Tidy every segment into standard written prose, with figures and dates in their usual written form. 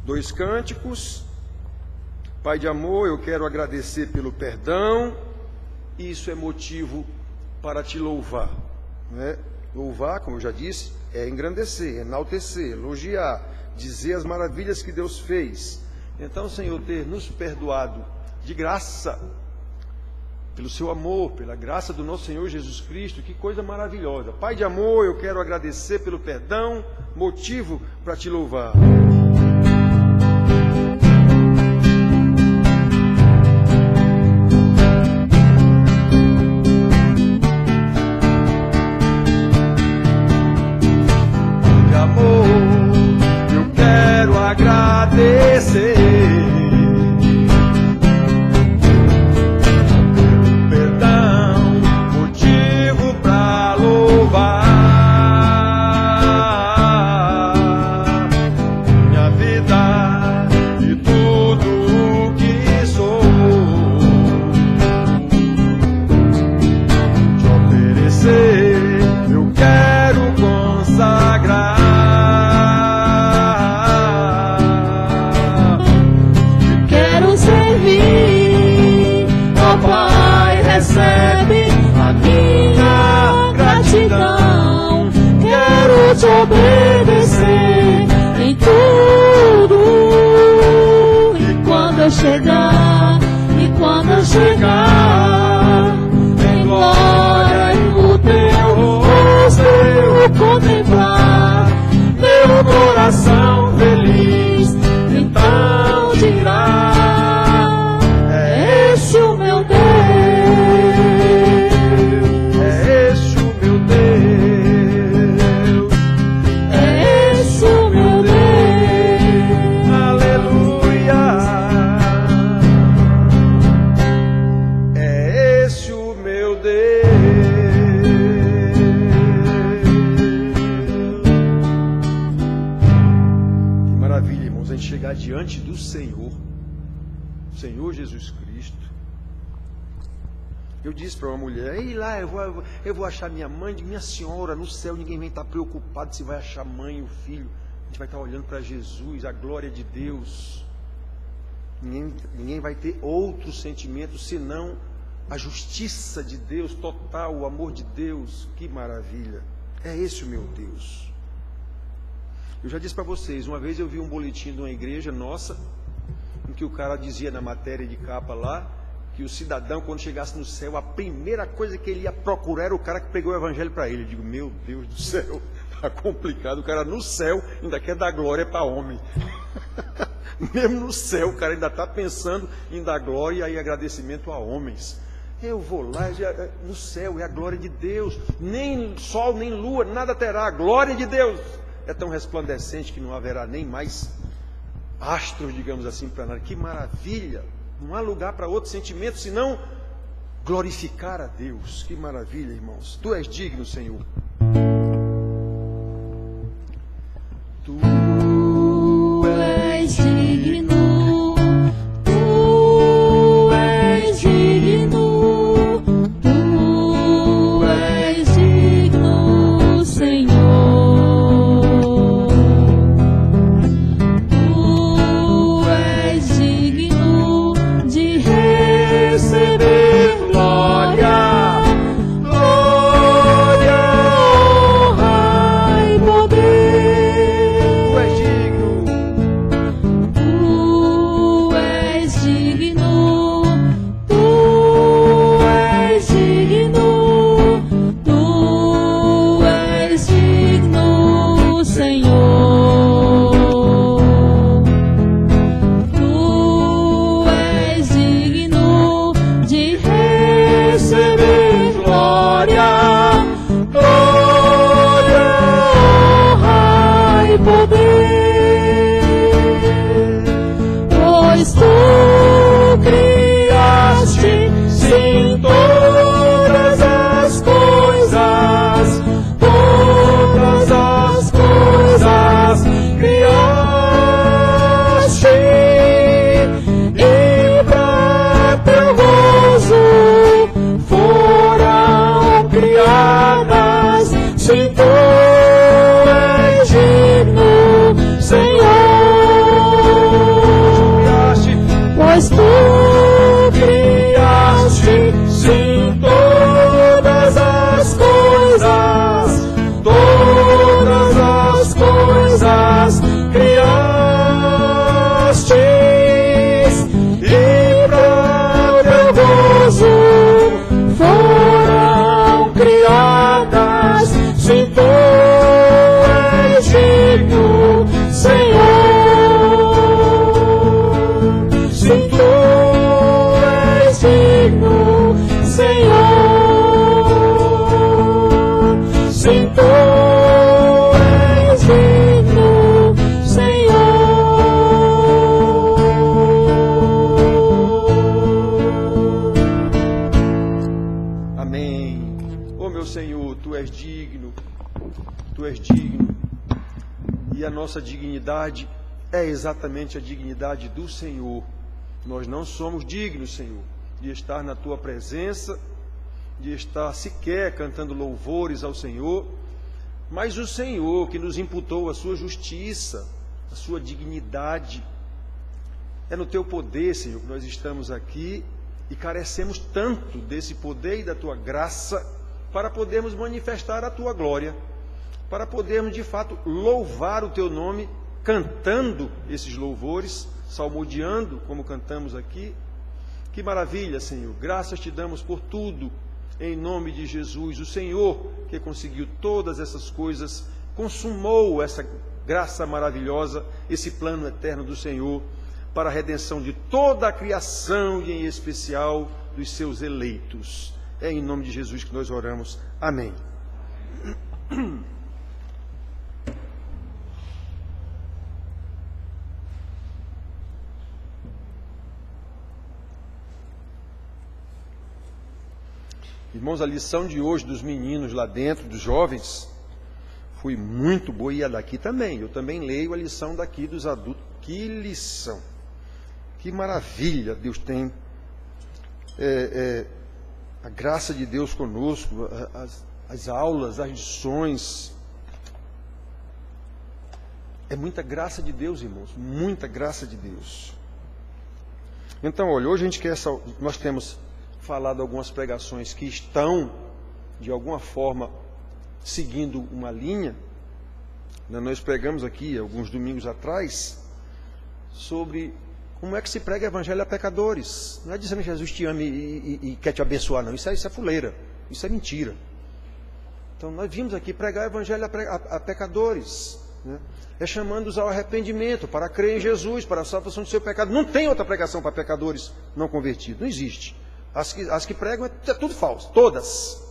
2 cânticos. Pai de amor, eu quero agradecer pelo perdão. Isso é motivo para te louvar, né? Louvar, como eu já disse, é engrandecer, enaltecer, elogiar, dizer as maravilhas que Deus fez. Então, Senhor, ter nos perdoado de graça, pelo seu amor, pela graça do nosso Senhor Jesus Cristo, que coisa maravilhosa. Pai de amor, eu quero agradecer pelo perdão, motivo para te louvar. Agradecer pelo perdão, motivo para louvar. Minha vida e tudo o que sou, te oferecer, eu quero consagrar. Recebe a minha gratidão, quero te obedecer em tudo. E quando eu chegar, em glória e o teu rosto eu contemplar, meu coração feliz então dirá: é esse o meu Deus. Diante do Senhor Jesus Cristo. Eu disse para uma mulher: ei lá, eu vou achar minha mãe. Minha senhora, no céu ninguém vai estar preocupado se vai achar mãe ou filho. A gente vai estar olhando para Jesus, a glória de Deus. Ninguém vai ter outro sentimento senão a justiça de Deus total, o amor de Deus. Que maravilha! É esse o meu Deus. Eu já disse para vocês, uma vez eu vi um boletim de uma igreja nossa, em que o cara dizia na matéria de capa lá, que o cidadão, quando chegasse no céu, a primeira coisa que ele ia procurar era o cara que pregou o evangelho para ele. Eu digo: meu Deus do céu, está complicado. O cara no céu ainda quer dar glória para homem. Mesmo no céu, o cara ainda está pensando em dar glória e agradecimento a homens. Eu vou lá, no céu é a glória de Deus. Nem sol, nem lua, nada terá. A glória de Deus é tão resplandecente que não haverá nem mais astros, digamos assim, para nada. Que maravilha! Não há lugar para outro sentimento senão glorificar a Deus. Que maravilha, irmãos. Tu és digno, Senhor. Tu és digno, tu és digno, tu és digno, Senhor. Tu és digno de receber glória, glória. nossa dignidade é exatamente a dignidade do Senhor. Nós não somos dignos, Senhor, de estar na Tua presença, de estar sequer cantando louvores ao Senhor, mas o Senhor que nos imputou a Sua justiça, a Sua dignidade. É no Teu poder, Senhor, que nós estamos aqui e carecemos tanto desse poder e da Tua graça para podermos manifestar a Tua glória, para podermos de fato louvar o Teu nome, cantando esses louvores, salmodiando como cantamos aqui. Que maravilha, Senhor, graças Te damos por tudo, em nome de Jesus. O Senhor que conseguiu todas essas coisas, consumou essa graça maravilhosa, esse plano eterno do Senhor, para a redenção de toda a criação e em especial dos seus eleitos. É em nome de Jesus que nós oramos. Amém. Irmãos, a lição de hoje dos meninos lá dentro, dos jovens, foi muito boa, e a daqui também. Eu também leio a lição daqui dos adultos. Que lição! Que maravilha Deus tem. A graça de Deus conosco, as aulas, as lições. É muita graça de Deus, irmãos, muita graça de Deus. Então, olha, hoje nós temos falado algumas pregações que estão, de alguma forma, seguindo uma linha. Nós pregamos aqui, alguns domingos atrás, sobre como é que se prega o evangelho a pecadores. Não é dizendo que Jesus te ama e quer te abençoar, não. Isso é fuleira, isso é mentira. Então, nós vimos aqui pregar o evangelho a pecadores, né? É chamando-os ao arrependimento, para crer em Jesus, para a salvação do seu pecado. Não tem outra pregação para pecadores não convertidos, não existe. As que pregam é tudo falso, todas.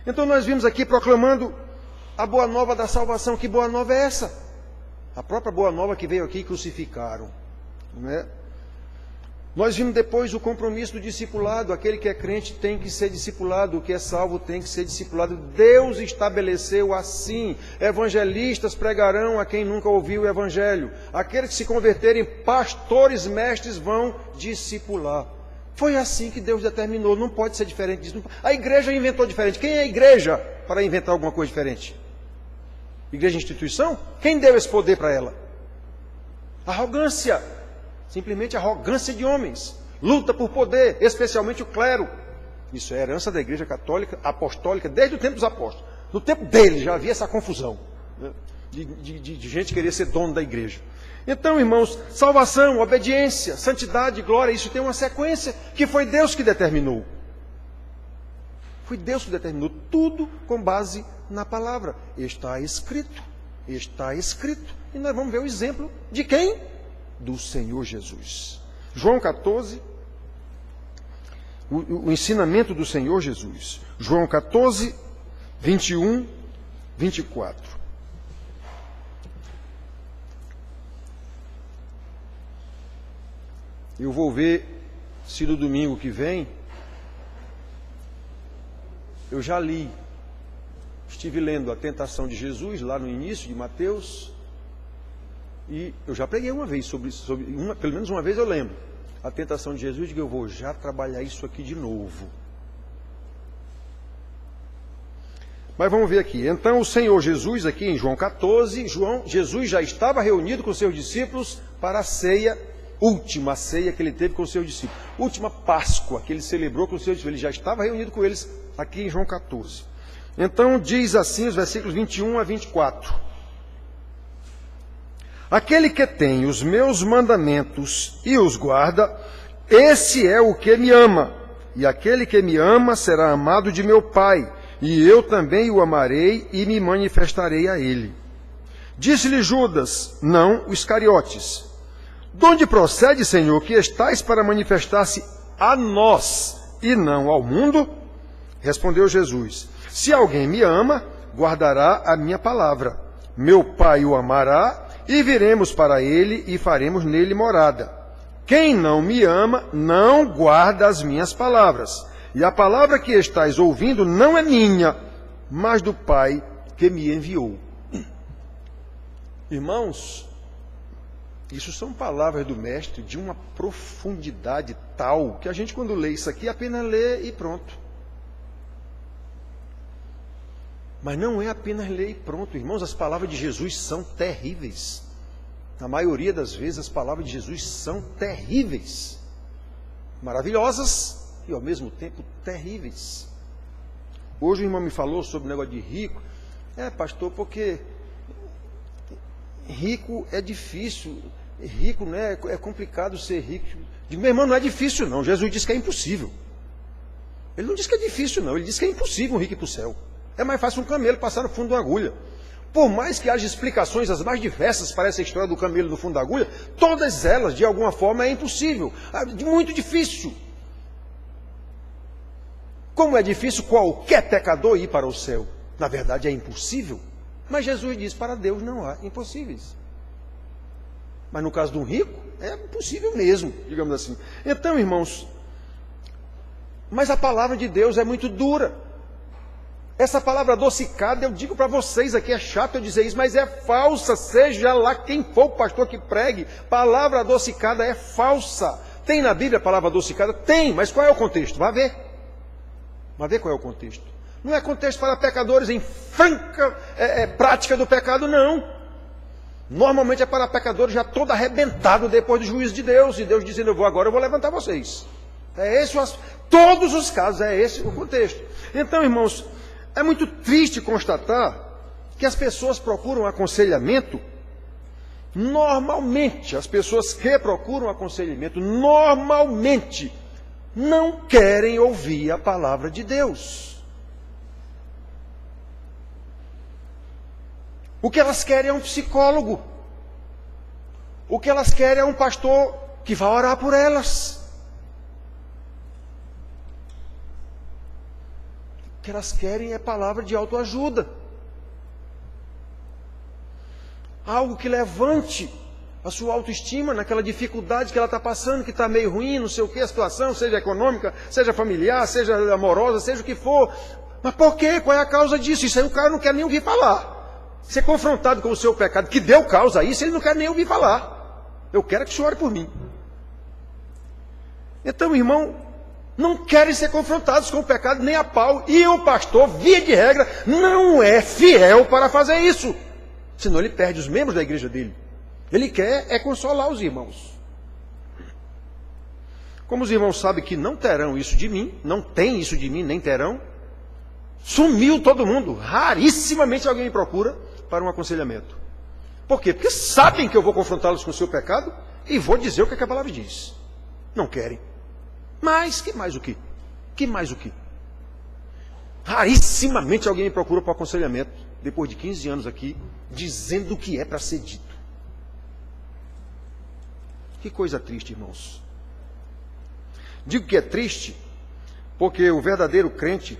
Então nós vimos aqui proclamando a boa nova da salvação. Que boa nova é essa? A própria boa nova que veio aqui e crucificaram, né? Nós vimos depois o compromisso do discipulado. Aquele que é crente tem que ser discipulado, o que é salvo tem que ser discipulado. Deus estabeleceu assim: evangelistas pregarão a quem nunca ouviu o evangelho. Aqueles que se converterem, pastores, mestres, vão discipular. Foi assim que Deus determinou, não pode ser diferente disso. A igreja inventou diferente. Quem é a igreja para inventar alguma coisa diferente? Igreja instituição? Quem deu esse poder para ela? Arrogância. Simplesmente arrogância de homens. Luta por poder, especialmente o clero. Isso é herança da igreja católica, apostólica, desde o tempo dos apóstolos. No tempo deles já havia essa confusão, né? de gente querer ser dono da igreja. Então, irmãos, salvação, obediência, santidade, glória, isso tem uma sequência que foi Deus que determinou. Foi Deus que determinou tudo com base na palavra. Está escrito, está escrito. E nós vamos ver o exemplo de quem? Do Senhor Jesus. João 14, o ensinamento do Senhor Jesus. João 14, 21, 24. Eu vou ver se no domingo que vem, eu já li, estive lendo a tentação de Jesus, lá no início de Mateus, e eu já preguei uma vez pelo menos uma vez eu lembro, a tentação de Jesus, e eu vou já trabalhar isso aqui de novo. Mas vamos ver aqui. Então o Senhor Jesus, aqui em João 14, Jesus já estava reunido com seus discípulos para a ceia, última ceia que ele teve com os seus discípulos, última Páscoa que ele celebrou com os seus discípulos. Ele já estava reunido com eles aqui em João 14. Então diz assim os versículos 21 a 24. Aquele que tem os meus mandamentos e os guarda, esse é o que me ama. E aquele que me ama será amado de meu Pai, e eu também o amarei e me manifestarei a ele. Disse-lhe Judas, não o Iscariotes: de onde procede, Senhor, que estais para manifestar-se a nós e não ao mundo? Respondeu Jesus: se alguém me ama, guardará a minha palavra. Meu Pai o amará, e viremos para ele e faremos nele morada. Quem não me ama, não guarda as minhas palavras. E a palavra que estais ouvindo não é minha, mas do Pai que me enviou. Irmãos, isso são palavras do Mestre de uma profundidade tal que a gente, quando lê isso aqui, apenas lê e pronto. Mas não é apenas ler e pronto, irmãos. As palavras de Jesus são terríveis. Na maioria das vezes, as palavras de Jesus são terríveis, maravilhosas e ao mesmo tempo terríveis. Hoje o irmão me falou sobre o negócio de rico. Pastor, porque rico é difícil. Rico, né? É complicado ser rico. Digo, meu irmão, não é difícil não. Jesus disse que é impossível. Ele não disse que é difícil não. Ele disse que é impossível um rico ir para o céu. É mais fácil um camelo passar no fundo de uma agulha. Por mais que haja explicações as mais diversas para essa história do camelo no fundo da agulha, todas elas, de alguma forma, é impossível. Muito difícil. Como é difícil qualquer pecador ir para o céu? Na verdade, é impossível. Mas Jesus diz, para Deus não há impossíveis. Mas no caso de um rico, é impossível mesmo, digamos assim. Então, irmãos, mas a palavra de Deus é muito dura. Essa palavra adocicada, eu digo para vocês aqui, é chato eu dizer isso, mas é falsa, seja lá quem for o pastor que pregue, palavra adocicada é falsa. Tem na Bíblia a palavra adocicada? Tem, mas qual é o contexto? Vá ver qual é o contexto. Não é contexto para pecadores em franca prática do pecado, não. Normalmente é para pecadores já todo arrebentado depois do juízo de Deus, e Deus dizendo, eu vou levantar vocês. Todos os casos, é esse o contexto. Então, irmãos, é muito triste constatar que as pessoas procuram aconselhamento, normalmente, as pessoas que procuram aconselhamento, normalmente, não querem ouvir a palavra de Deus. O que elas querem é um psicólogo. O que elas querem é um pastor que vai orar por elas. O que elas querem é palavra de autoajuda. Algo que levante a sua autoestima naquela dificuldade que ela está passando, que está meio ruim, não sei o que, a situação, seja econômica, seja familiar, seja amorosa, seja o que for. Mas por quê? Qual é a causa disso? Isso aí o cara não quer nem ouvir falar. Ser confrontado com o seu pecado, que deu causa a isso, ele não quer nem ouvir falar. Eu quero que o senhor ore por mim. Então, irmão, não querem ser confrontados com o pecado nem a pau. E o pastor, via de regra, não é fiel para fazer isso. Senão ele perde os membros da igreja dele. Ele quer consolar os irmãos. Como os irmãos sabem que não terão isso de mim, não tem isso de mim, nem terão, sumiu todo mundo. Rarissimamente alguém me procura para um aconselhamento. Por quê? Porque sabem que eu vou confrontá-los com o seu pecado e vou dizer o que a palavra diz. Não querem. Mas, que mais o quê? Que mais o quê? Rarissimamente alguém me procura para aconselhamento, depois de 15 anos aqui, dizendo o que é para ser dito. Que coisa triste, irmãos. Digo que é triste, porque o verdadeiro crente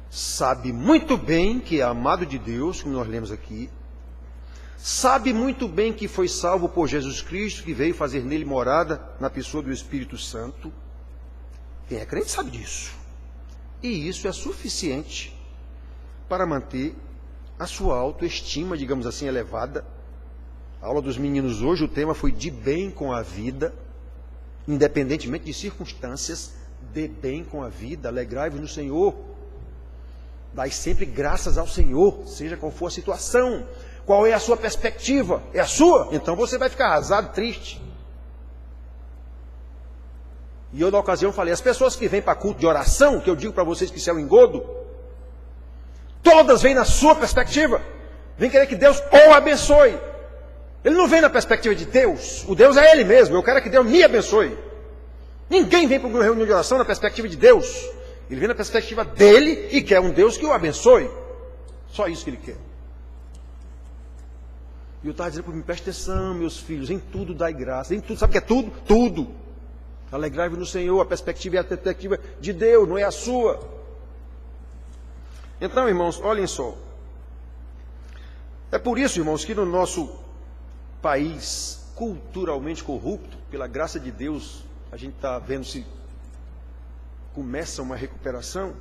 sabe muito bem que é amado de Deus, como nós lemos aqui, sabe muito bem que foi salvo por Jesus Cristo, que veio fazer nele morada na pessoa do Espírito Santo. Quem é crente sabe disso. E isso é suficiente para manter a sua autoestima, digamos assim, elevada. A aula dos meninos hoje, o tema foi de bem com a vida, independentemente de circunstâncias, de bem com a vida, alegrai-vos no Senhor. Dai sempre graças ao Senhor, seja qual for a situação. Qual é a sua perspectiva? É a sua? Então você vai ficar arrasado, triste. E eu, na ocasião, falei, as pessoas que vêm para culto de oração, que eu digo para vocês que isso é um engodo, todas vêm na sua perspectiva. Vem querer que Deus o abençoe. Ele não vem na perspectiva de Deus. O Deus é Ele mesmo. Eu quero que Deus me abençoe. Ninguém vem para uma reunião de oração na perspectiva de Deus. Ele vem na perspectiva dele e quer um Deus que o abençoe. Só isso que ele quer. E eu estava dizendo para mim, preste atenção, meus filhos, em tudo dai graça. Em tudo, sabe o que é tudo? Tudo. Alegrai-vos no Senhor, a perspectiva é a perspectiva de Deus, não é a sua. Então, irmãos, olhem só. É por isso, irmãos, que no nosso país culturalmente corrupto, pela graça de Deus, a gente está vendo se começa uma recuperação.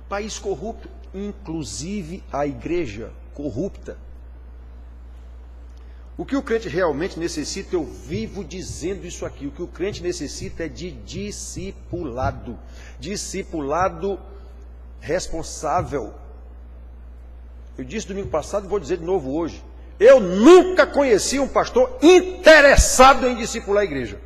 País corrupto, inclusive a igreja corrupta. O que o crente realmente necessita, eu vivo dizendo isso aqui, o que o crente necessita é de discipulado. Discipulado responsável. Eu disse domingo passado e vou dizer de novo hoje. Eu nunca conheci um pastor interessado em discipular a igreja.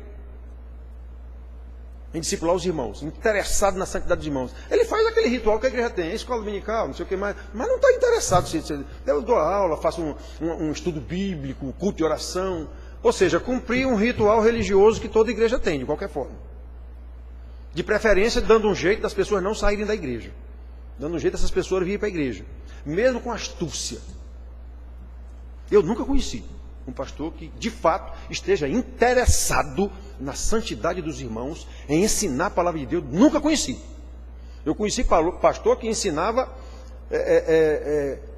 Em discipular os irmãos, interessado na santidade dos irmãos. Ele faz aquele ritual que a igreja tem, escola dominical, não sei o que mais, mas não está interessado. Eu dou aula, faço um estudo bíblico, culto de oração, ou seja, cumprir um ritual religioso que toda igreja tem, de qualquer forma. De preferência, dando um jeito das pessoas não saírem da igreja, dando um jeito dessas pessoas virem para a igreja, mesmo com astúcia. Eu nunca conheci um pastor que, de fato, esteja interessado na santidade dos irmãos, em ensinar a palavra de Deus. Nunca conheci. Eu conheci pastor que ensinava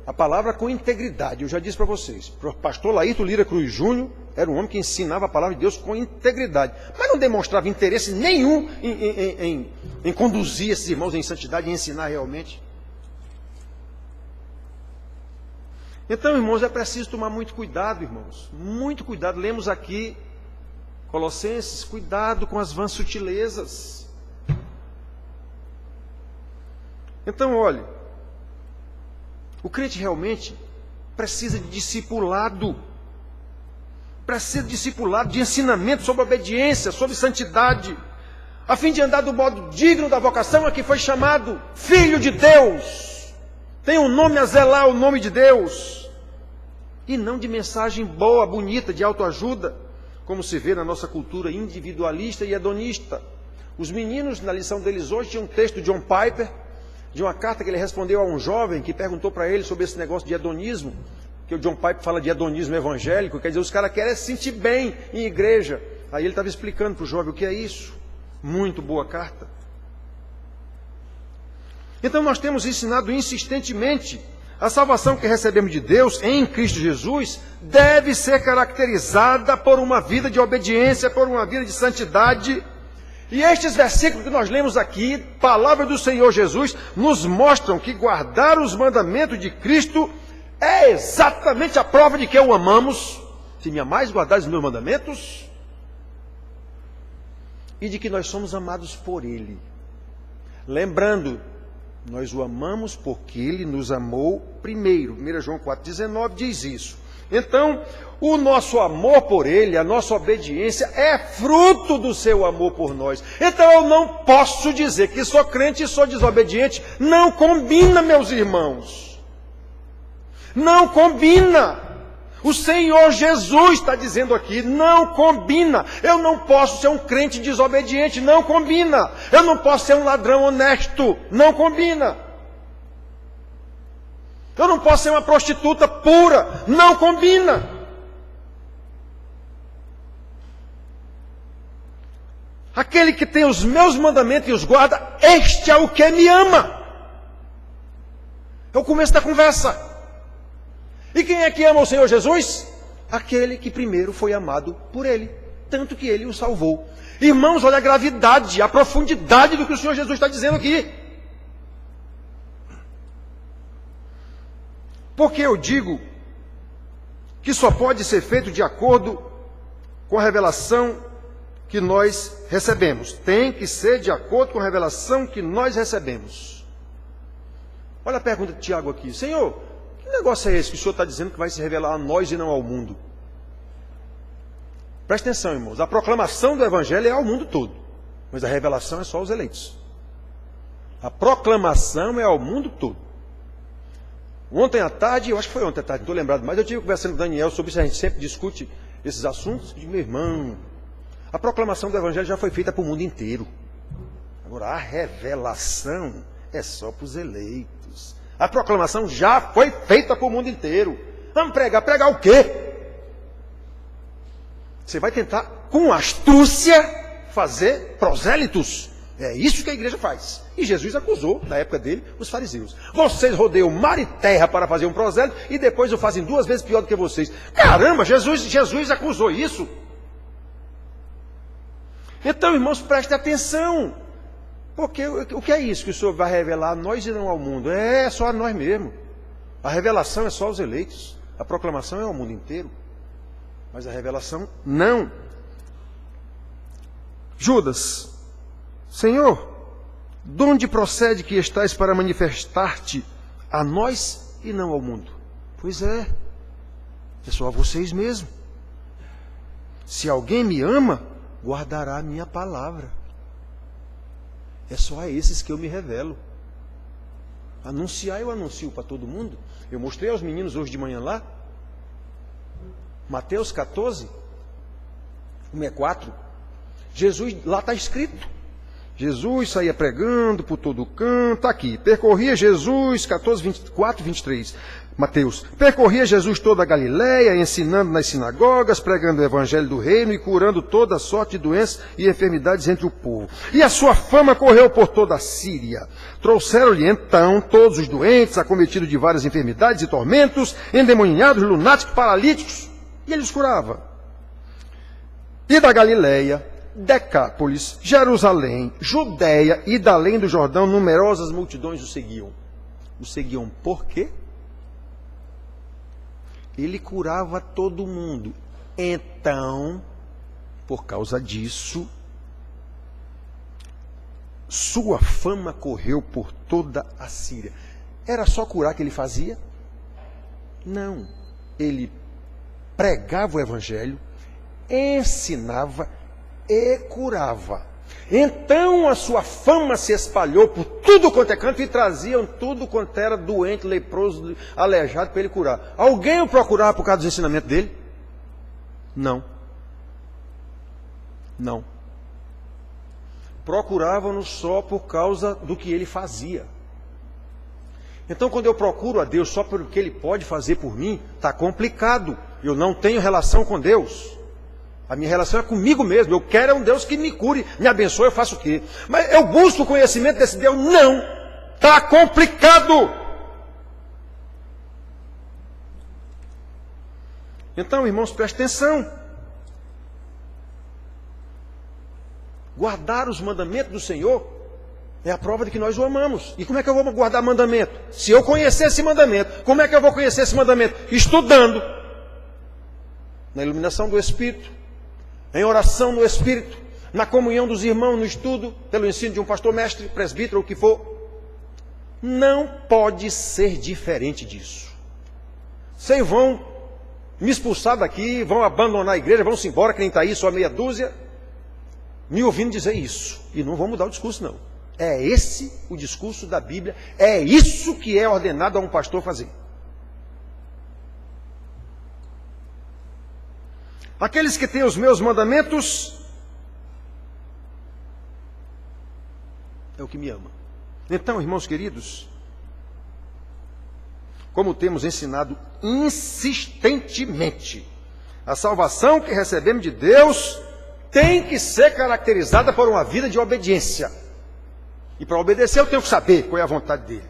a palavra com integridade. Eu já disse para vocês. O pastor Laírton Lira Cruz Júnior era um homem que ensinava a palavra de Deus com integridade, mas não demonstrava interesse nenhum em conduzir esses irmãos em santidade e ensinar realmente. Então, irmãos, é preciso tomar muito cuidado, irmãos. Muito cuidado. Lemos aqui, Colossenses, cuidado com as vãs sutilezas. Então, olhe, o crente realmente precisa de discipulado. Precisa de discipulado, de ensinamento sobre obediência, sobre santidade, a fim de andar do modo digno da vocação a que foi chamado Filho de Deus. Tem um nome a zelar, o nome de Deus. E não de mensagem boa, bonita, de autoajuda, como se vê na nossa cultura individualista e hedonista. Os meninos, na lição deles hoje, tinham um texto de John Piper, de uma carta que ele respondeu a um jovem que perguntou para ele sobre esse negócio de hedonismo, que o John Piper fala de hedonismo evangélico, quer dizer, os caras querem se sentir bem em igreja. Aí ele estava explicando para o jovem o que é isso. Muito boa carta. Então nós temos ensinado insistentemente, a salvação que recebemos de Deus em Cristo Jesus deve ser caracterizada por uma vida de obediência, por uma vida de santidade. E estes versículos que nós lemos aqui, palavra do Senhor Jesus, nos mostram que guardar os mandamentos de Cristo é exatamente a prova de que o amamos. Se me amais, guardares os meus mandamentos, e de que nós somos amados por Ele. Lembrando, nós o amamos porque Ele nos amou primeiro. 1 João 4,19 diz isso. Então, o nosso amor por Ele, a nossa obediência é fruto do seu amor por nós. Então eu não posso dizer que sou crente e sou desobediente. Não combina, meus irmãos. Não combina. O Senhor Jesus está dizendo aqui, não combina. Eu não posso ser um crente desobediente, não combina. Eu não posso ser um ladrão honesto, não combina. Eu não posso ser uma prostituta pura, não combina. Aquele que tem os meus mandamentos e os guarda, este é o que me ama. É o começo da conversa. E quem é que ama o Senhor Jesus? Aquele que primeiro foi amado por Ele, tanto que Ele o salvou. Irmãos, olha a gravidade, a profundidade do que o Senhor Jesus está dizendo aqui. Porque eu digo que só pode ser feito de acordo com a revelação que nós recebemos. Tem que ser de acordo com a revelação que nós recebemos. Olha a pergunta de Tiago aqui. Senhor, que negócio é esse que o Senhor está dizendo que vai se revelar a nós e não ao mundo? Presta atenção, irmãos. A proclamação do Evangelho é ao mundo todo. Mas a revelação é só aos eleitos. A proclamação é ao mundo todo. Ontem à tarde, eu acho que foi ontem à tarde, não estou lembrado, mas eu tive conversando com o Daniel sobre isso, a gente sempre discute esses assuntos. Eu digo, meu irmão, a proclamação do Evangelho já foi feita para o mundo inteiro. Agora, a revelação é só para os eleitos. A proclamação já foi feita para o mundo inteiro. Vamos pregar. Pregar o quê? Você vai tentar, com astúcia, fazer prosélitos. É isso que a igreja faz. E Jesus acusou, na época dele, os fariseus. Vocês rodeiam mar e terra para fazer um prosélito e depois o fazem 2 vezes pior do que vocês. Caramba, Jesus acusou isso. Então, irmãos, prestem atenção. Porque o que é isso que o Senhor vai revelar a nós e não ao mundo? É só a nós mesmos. A revelação é só aos eleitos. A proclamação é ao mundo inteiro. Mas a revelação, não. Judas, Senhor, de onde procede que estais para manifestar-te a nós e não ao mundo? Pois é só a vocês mesmos. Se alguém me ama, guardará a minha palavra. É só a esses que eu me revelo. Anunciar, eu anuncio para todo mundo. Eu mostrei aos meninos hoje de manhã lá, Mateus 14, 1-4. Jesus, lá está escrito. Jesus saía pregando por todo o canto, aqui, percorria Jesus, 14, 24, 23, Mateus, percorria Jesus toda a Galileia, ensinando nas sinagogas, pregando o evangelho do reino e curando toda sorte de doenças e enfermidades entre o povo. E a sua fama correu por toda a Síria. Trouxeram-lhe então todos os doentes, acometidos de várias enfermidades e tormentos, endemoniados, lunáticos, paralíticos, e ele os curava. E da Galileia, Decápolis, Jerusalém, Judéia e da além do Jordão, numerosas multidões o seguiam. O seguiam por quê? Ele curava todo mundo. Então, por causa disso, sua fama correu por toda a Síria. Era só curar que ele fazia? Não. Ele pregava o evangelho, ensinava e curava. Então a sua fama se espalhou por tudo quanto é canto e traziam tudo quanto era doente, leproso, aleijado para ele curar. Alguém o procurava por causa dos ensinamentos dele? Não. Não. Procuravam-no só por causa do que ele fazia. Então quando eu procuro a Deus só pelo que ele pode fazer por mim, está complicado. Eu não tenho relação com Deus. A minha relação é comigo mesmo. Eu quero um Deus que me cure, me abençoe, eu faço o quê? Mas eu busco o conhecimento desse Deus? Não. Está complicado. Então, irmãos, prestem atenção. Guardar os mandamentos do Senhor é a prova de que nós o amamos. E como é que eu vou guardar mandamento? Se eu conhecer esse mandamento, como é que eu vou conhecer esse mandamento? Estudando. Na iluminação do Espírito. Em oração no Espírito, na comunhão dos irmãos, no estudo, pelo ensino de um pastor mestre, presbítero, ou o que for. Não pode ser diferente disso. Vocês vão me expulsar daqui, vão abandonar a igreja, vão-se embora, que nem está aí, só meia dúzia, me ouvindo dizer isso. E não vão mudar o discurso, não. É esse o discurso da Bíblia, é isso que é ordenado a um pastor fazer. Aqueles que têm os meus mandamentos é o que me ama. Então, irmãos queridos, como temos ensinado insistentemente, a salvação que recebemos de Deus tem que ser caracterizada por uma vida de obediência. E para obedecer eu tenho que saber qual é a vontade dele.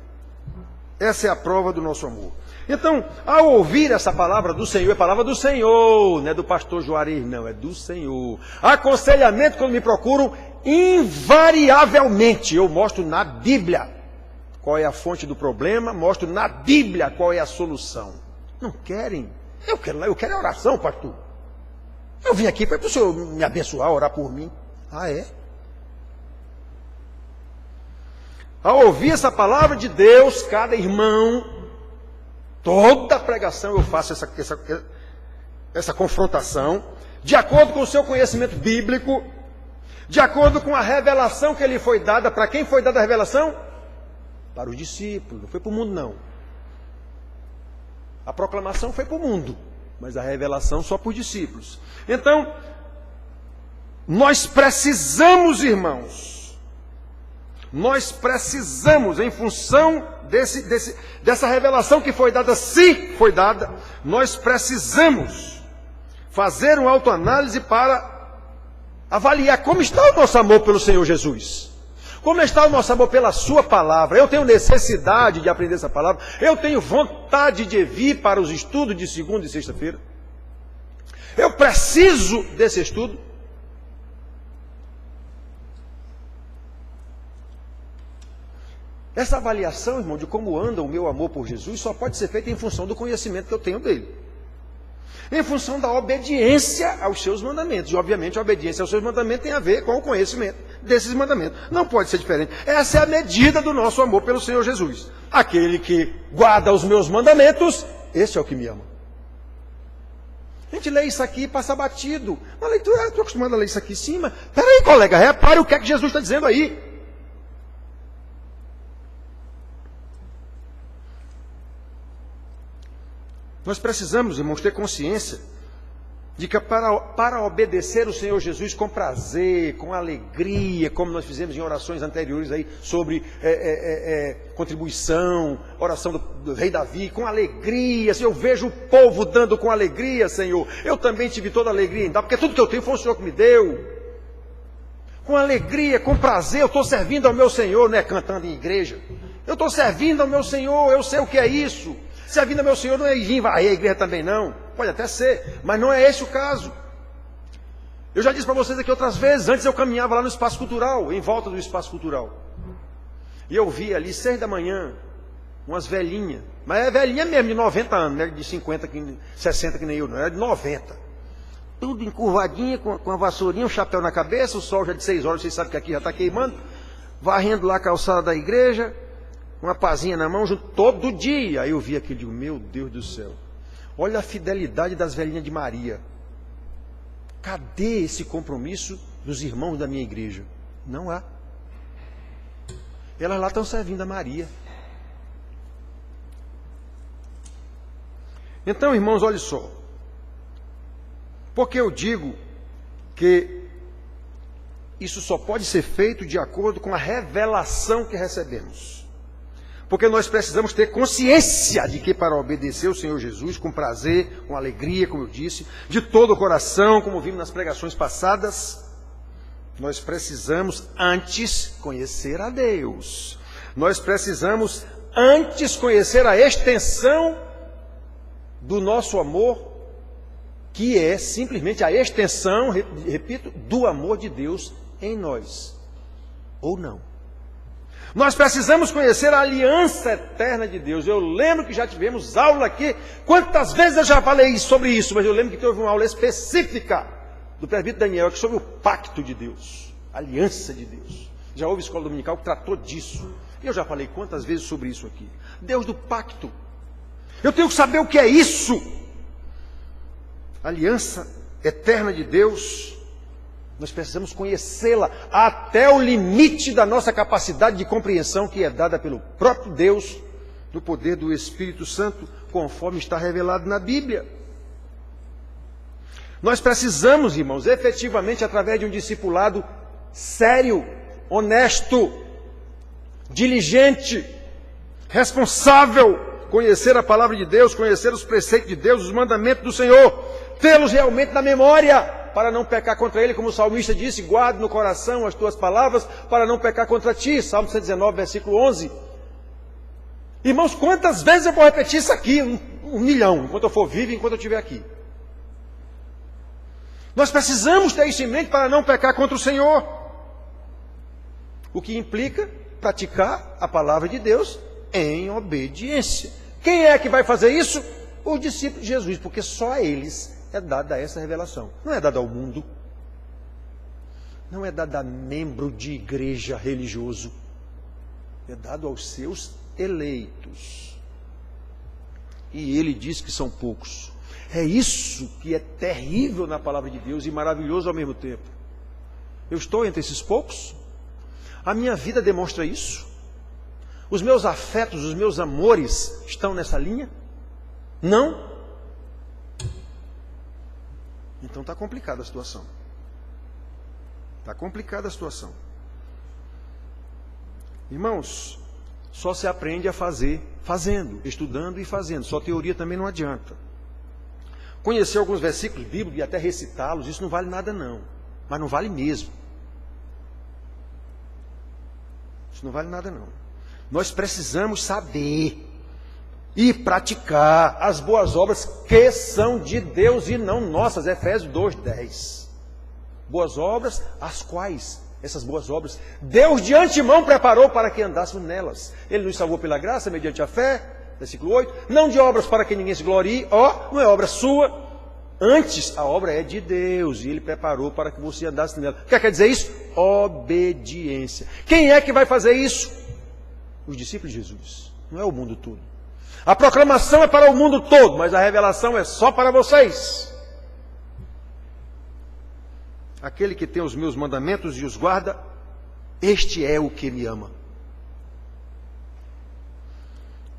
Essa é a prova do nosso amor. Então, ao ouvir essa palavra do Senhor, é palavra do Senhor, não é do pastor Juarez, não, é do Senhor. Aconselhamento, quando me procuram, invariavelmente eu mostro na Bíblia qual é a fonte do problema, mostro na Bíblia qual é a solução. Não querem? Eu quero oração, pastor. Eu vim aqui para o Senhor me abençoar, orar por mim. Ah, é? Ao ouvir essa palavra de Deus, cada irmão, toda pregação eu faço essa confrontação, de acordo com o seu conhecimento bíblico, de acordo com a revelação que lhe foi dada. Para quem foi dada a revelação? Para os discípulos, não foi para o mundo, não. A proclamação foi para o mundo, mas a revelação só para os discípulos. Então, nós precisamos, irmãos, nós precisamos, em função dessa revelação que foi dada, se foi dada, nós precisamos fazer uma autoanálise para avaliar como está o nosso amor pelo Senhor Jesus. Como está o nosso amor pela sua palavra. Eu tenho necessidade de aprender essa palavra. Eu tenho vontade de vir para os estudos de segunda e sexta-feira. Eu preciso desse estudo. Essa avaliação, irmão, de como anda o meu amor por Jesus, só pode ser feita em função do conhecimento que eu tenho dele. em função da obediência aos seus mandamentos. E, obviamente, a obediência aos seus mandamentos tem a ver com o conhecimento desses mandamentos. Não pode ser diferente. Essa é a medida do nosso amor pelo Senhor Jesus. Aquele que guarda os meus mandamentos, esse é o que me ama. A gente lê isso aqui e passa batido. Na leitura, estou acostumado a ler isso aqui em cima. Peraí, colega, repare o que é que Jesus está dizendo aí. Nós precisamos, irmãos, ter consciência de que para obedecer o Senhor Jesus com prazer, com alegria, como nós fizemos em orações anteriores aí sobre contribuição, oração do rei Davi, com alegria. Se eu vejo o povo dando com alegria, Senhor, eu também tive toda a alegria em dar, porque tudo que eu tenho foi o Senhor que me deu. Com alegria, com prazer, eu estou servindo ao meu Senhor, não é cantando em igreja. Eu estou servindo ao meu Senhor, eu sei o que é isso. Servindo ao meu Senhor não é vir varrer a igreja também não. Pode até ser, mas não é esse o caso. Eu já disse para vocês aqui outras vezes, antes eu caminhava lá no espaço cultural, em volta do espaço cultural. E eu vi ali, 6 da manhã, umas velhinhas. Mas é velhinha mesmo, de 90 anos, não é de 50, 60 que nem eu, não. Era de 90. Tudo encurvadinha, com a vassourinha, um chapéu na cabeça, o sol já de 6 horas, vocês sabem que aqui já está queimando. Varrendo lá a calçada da igreja, uma pazinha na mão, junto todo dia. Aí eu vi aquilo e digo, meu Deus do céu. Olha a fidelidade das velhinhas de Maria. Cadê esse compromisso dos irmãos da minha igreja? Não há. Elas lá estão servindo a Maria. Então, irmãos, olha só. Porque eu digo que isso só pode ser feito de acordo com a revelação que recebemos. Porque nós precisamos ter consciência de que para obedecer o Senhor Jesus com prazer, com alegria, como eu disse, de todo o coração, como vimos nas pregações passadas, nós precisamos antes conhecer a Deus. Nós precisamos antes conhecer a extensão do nosso amor, que é simplesmente a extensão, repito, do amor de Deus em nós, ou não. Nós precisamos conhecer a aliança eterna de Deus. Eu lembro que já tivemos aula aqui. Quantas vezes eu já falei sobre isso, mas eu lembro que teve uma aula específica do presbítero Daniel aqui sobre o pacto de Deus, a aliança de Deus. Já houve escola dominical que tratou disso. E eu já falei quantas vezes sobre isso aqui. Deus do pacto. Eu tenho que saber o que é isso. A aliança eterna de Deus. Nós precisamos conhecê-la até o limite da nossa capacidade de compreensão, que é dada pelo próprio Deus, no poder do Espírito Santo, conforme está revelado na Bíblia. Nós precisamos, irmãos, efetivamente, através de um discipulado sério, honesto, diligente, responsável, conhecer a palavra de Deus, conhecer os preceitos de Deus, os mandamentos do Senhor, tê-los realmente na memória, para não pecar contra Ele, como o salmista disse, guarde no coração as tuas palavras, para não pecar contra ti, Salmo 119, versículo 11. Irmãos, quantas vezes eu vou repetir isso aqui? Um milhão, enquanto eu for vivo e enquanto eu estiver aqui. Nós precisamos ter isso em mente para não pecar contra o Senhor. O que implica praticar a palavra de Deus em obediência. Quem é que vai fazer isso? Os discípulos de Jesus, porque só a eles é dada essa revelação. Não é dada ao mundo. Não é dada a membro de igreja religioso. É dado aos seus eleitos. E ele diz que são poucos. É isso que é terrível na palavra de Deus e maravilhoso ao mesmo tempo. Eu estou entre esses poucos? A minha vida demonstra isso? Os meus afetos, os meus amores estão nessa linha? Não? Então está complicada a situação. Está complicada a situação. Irmãos, só se aprende a fazer fazendo, estudando e fazendo. Só teoria também não adianta. Conhecer alguns versículos bíblicos e até recitá-los, isso não vale nada não. Mas não vale mesmo. Isso não vale nada não. Nós precisamos saber e praticar as boas obras que são de Deus e não nossas. Efésios 2:10. Boas obras, as quais, essas boas obras, Deus de antemão preparou para que andássemos nelas. Ele nos salvou pela graça, mediante a fé, versículo 8. Não de obras para que ninguém se glorie, não é obra sua, Antes, a obra é de Deus, e Ele preparou para que você andasse nela. O que quer dizer isso? Obediência. Quem é que vai fazer isso? Os discípulos de Jesus. Não é o mundo todo. A proclamação é para o mundo todo, mas a revelação é só para vocês. Aquele que tem os meus mandamentos e os guarda, este é o que me ama.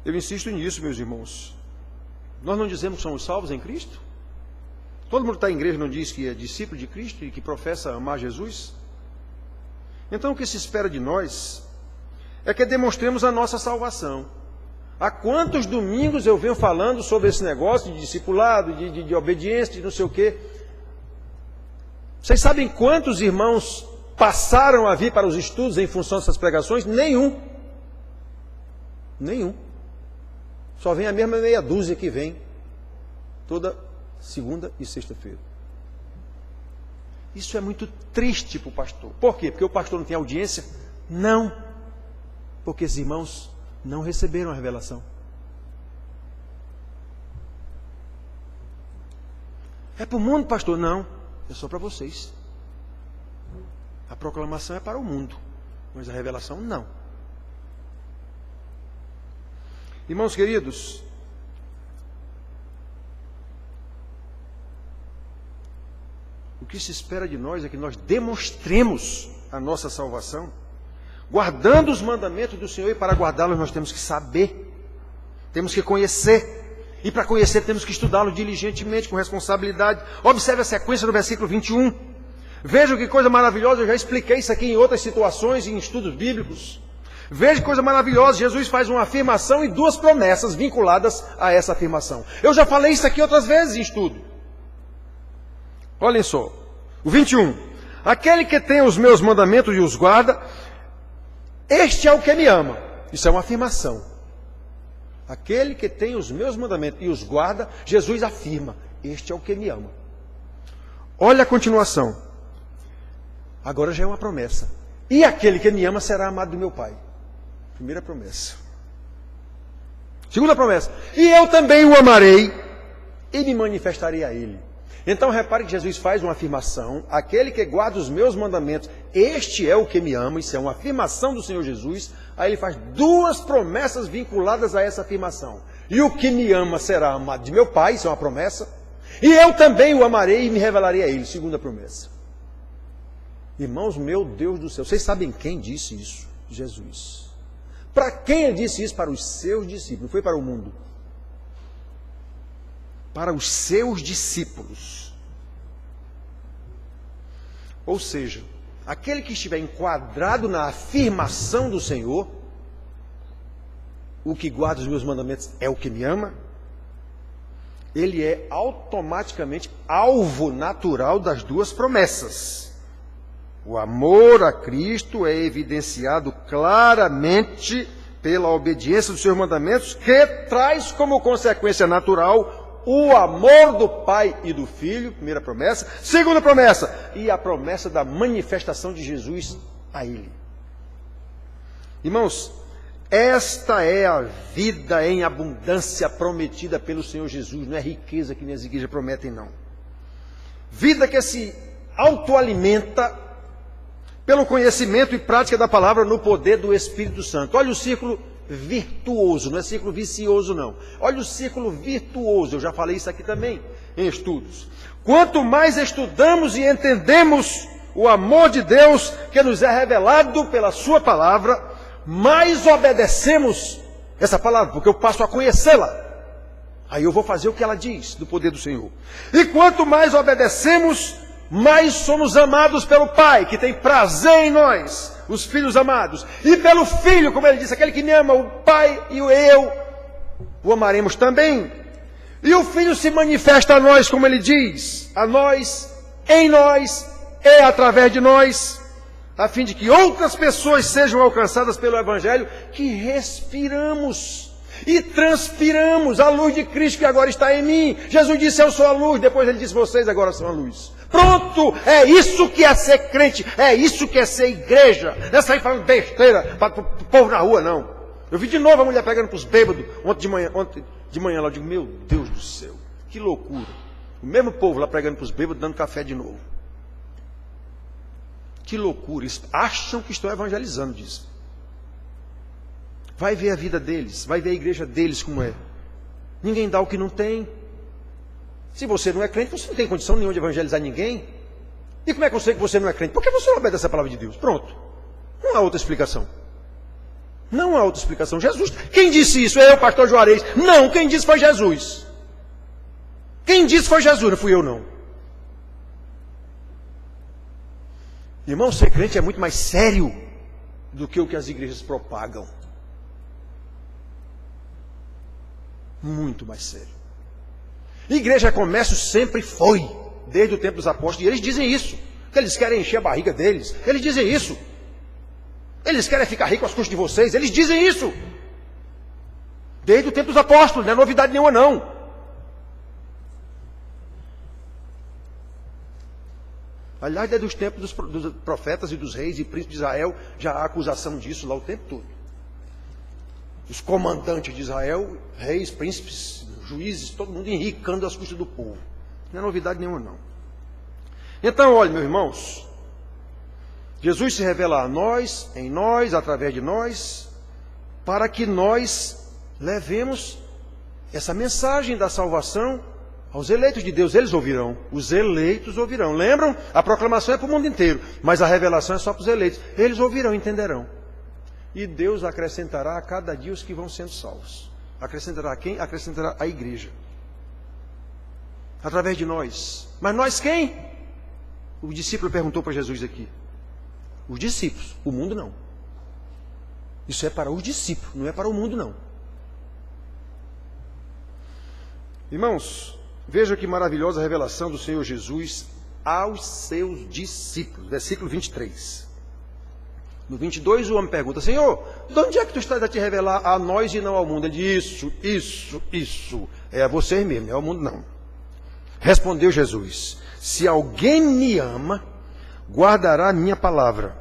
Eu insisto nisso, meus irmãos. Nós não dizemos que somos salvos em Cristo? Todo mundo que está em igreja não diz que é discípulo de Cristo e que professa amar Jesus? Então o que se espera de nós é que demonstremos a nossa salvação. Há quantos domingos eu venho falando sobre esse negócio de discipulado, de obediência, de não sei o quê. Vocês sabem quantos irmãos passaram a vir para os estudos em função dessas pregações? Nenhum. Nenhum. Só vem a mesma meia dúzia que vem toda segunda e sexta-feira. Isso é muito triste para o pastor. Por quê? Porque o pastor não tem audiência? Não. Porque esses irmãos não receberam a revelação. É para o mundo, pastor? Não. É só para vocês. A proclamação é para o mundo, mas a revelação não. Irmãos queridos, o que se espera de nós é que nós demonstremos a nossa salvação, guardando os mandamentos do Senhor, e para guardá-los nós temos que saber, temos que conhecer. E para conhecer temos que estudá-lo diligentemente, com responsabilidade. Observe a sequência do versículo 21. Veja que coisa maravilhosa, eu já expliquei isso aqui em outras situações, em estudos bíblicos. Veja que coisa maravilhosa, Jesus faz uma afirmação e duas promessas vinculadas a essa afirmação. Eu já falei isso aqui outras vezes em estudo. Olhem só, o 21. Aquele que tem os meus mandamentos e os guarda, este é o que me ama. Isso é uma afirmação. Aquele que tem os meus mandamentos e os guarda, Jesus afirma, este é o que me ama. Olha a continuação. Agora já é uma promessa. E aquele que me ama será amado do meu Pai. Primeira promessa. Segunda promessa. E eu também o amarei e me manifestarei a ele. Então repare que Jesus faz uma afirmação. Aquele que guarda os meus mandamentos, este é o que me ama. Isso é uma afirmação do Senhor Jesus. Aí ele faz duas promessas vinculadas a essa afirmação. E o que me ama será amado de meu Pai, isso é uma promessa. E eu também o amarei e me revelarei a ele, segunda promessa. Irmãos, meu Deus do céu, vocês sabem quem disse isso? Jesus. Para quem ele disse isso? Para os seus discípulos, não foi para o mundo. Para os seus discípulos. Ou seja, aquele que estiver enquadrado na afirmação do Senhor, o que guarda os meus mandamentos é o que me ama, ele é automaticamente alvo natural das duas promessas. O amor a Cristo é evidenciado claramente pela obediência dos seus mandamentos, que traz como consequência natural o amor do Pai e do Filho, primeira promessa. Segunda promessa, e a promessa da manifestação de Jesus a Ele. Irmãos, esta é a vida em abundância prometida pelo Senhor Jesus. Não é riqueza que nem as igrejas prometem, não. Vida que se autoalimenta pelo conhecimento e prática da palavra no poder do Espírito Santo. Olha o círculo virtuoso, não é círculo vicioso não. Olha o círculo virtuoso, eu já falei isso aqui também em estudos. Quanto mais estudamos e entendemos o amor de Deus que nos é revelado pela sua palavra, mais obedecemos essa palavra, porque eu passo a conhecê-la. Aí eu vou fazer o que ela diz, do poder do Senhor. E quanto mais obedecemos, mais somos amados pelo Pai, que tem prazer em nós, os filhos amados. E pelo Filho, como ele disse, aquele que me ama, o Pai e eu o amaremos também. E o Filho se manifesta a nós, como ele diz, a nós, em nós e através de nós, a fim de que outras pessoas sejam alcançadas pelo Evangelho que respiramos e transpiramos a luz de Cristo que agora está em mim. Jesus disse, eu sou a luz. Depois ele disse, vocês agora são a luz. Pronto, é isso que é ser crente, é isso que é ser igreja. Não é sair falando besteira para o povo na rua, não. Eu vi de novo a mulher pegando para os bêbados ontem de manhã lá. Eu digo, meu Deus do céu, que loucura. O mesmo povo lá pregando para os bêbados, dando café de novo. Que loucura. Eles acham que estão evangelizando disso. Vai ver a vida deles, vai ver a igreja deles como é. Ninguém dá o que não tem. Se você não é crente, você não tem condição nenhuma de evangelizar ninguém. E como é que eu sei que você não é crente? Porque você não obedece a palavra de Deus. Pronto. Não há outra explicação. Não há outra explicação. Jesus. Quem disse isso? É eu, pastor Juarez. Não, quem disse foi Jesus. Quem disse foi Jesus, não fui eu não. Irmão, ser crente é muito mais sério do que o que as igrejas propagam. Muito mais sério. Igreja comércio sempre foi, desde o tempo dos apóstolos, e eles dizem isso. Que eles querem encher a barriga deles. Eles dizem isso. Eles querem ficar ricos às custas de vocês. Eles dizem isso. Desde o tempo dos apóstolos, não é novidade nenhuma não. Aliás, desde os tempos dos profetas e dos reis e príncipes de Israel, já há acusação disso lá o tempo todo. Os comandantes de Israel, reis, príncipes, juízes, todo mundo enricando as custas do povo. Não é novidade nenhuma não. Então, olha, meus irmãos, Jesus se revela a nós, em nós, através de nós, para que nós levemos essa mensagem da salvação aos eleitos de Deus. Eles ouvirão, os eleitos ouvirão. Lembram? A proclamação é para o mundo inteiro, mas a revelação é só para os eleitos. Eles ouvirão, entenderão. E Deus acrescentará a cada dia os que vão sendo salvos. Acrescentará a quem? Acrescentará a igreja. Através de nós. Mas nós quem? O discípulo perguntou para Jesus aqui. Os discípulos, o mundo não. Isso é para os discípulos, não é para o mundo não. Irmãos, veja que maravilhosa revelação do Senhor Jesus aos seus discípulos. Versículo 23. No 22 o homem pergunta, Senhor, de onde é que tu estás a te revelar a nós e não ao mundo? Ele diz, isso, é a vocês mesmo, não é ao mundo não. Respondeu Jesus, se alguém me ama, guardará a minha palavra.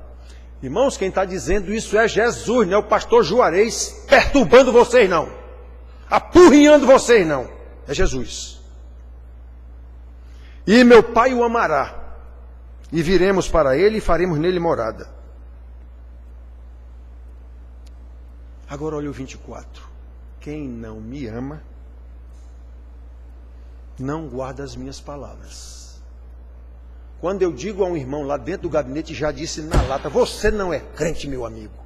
Irmãos, quem está dizendo isso é Jesus, não é o pastor Juarez perturbando vocês não. Apurrinhando vocês não. É Jesus. E meu Pai o amará, e viremos para ele e faremos nele morada. Agora olha o 24. Quem não me ama, não guarda as minhas palavras. Quando eu digo a um irmão lá dentro do gabinete, já disse na lata, você não é crente, meu amigo.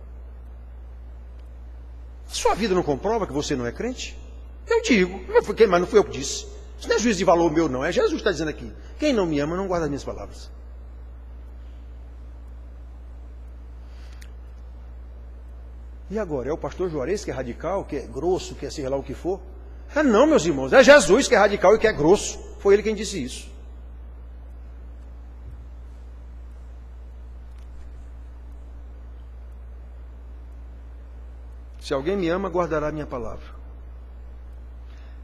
Sua vida não comprova que você não é crente? Eu digo, mas não fui eu que disse. Isso não é juízo de valor meu não, é Jesus que está dizendo aqui. Quem não me ama, não guarda as minhas palavras. E agora, é o pastor Juarez que é radical, que é grosso, que é seja lá o que for? Ah, não, meus irmãos, é Jesus que é radical e que é grosso. Foi ele quem disse isso. Se alguém me ama, guardará a minha palavra.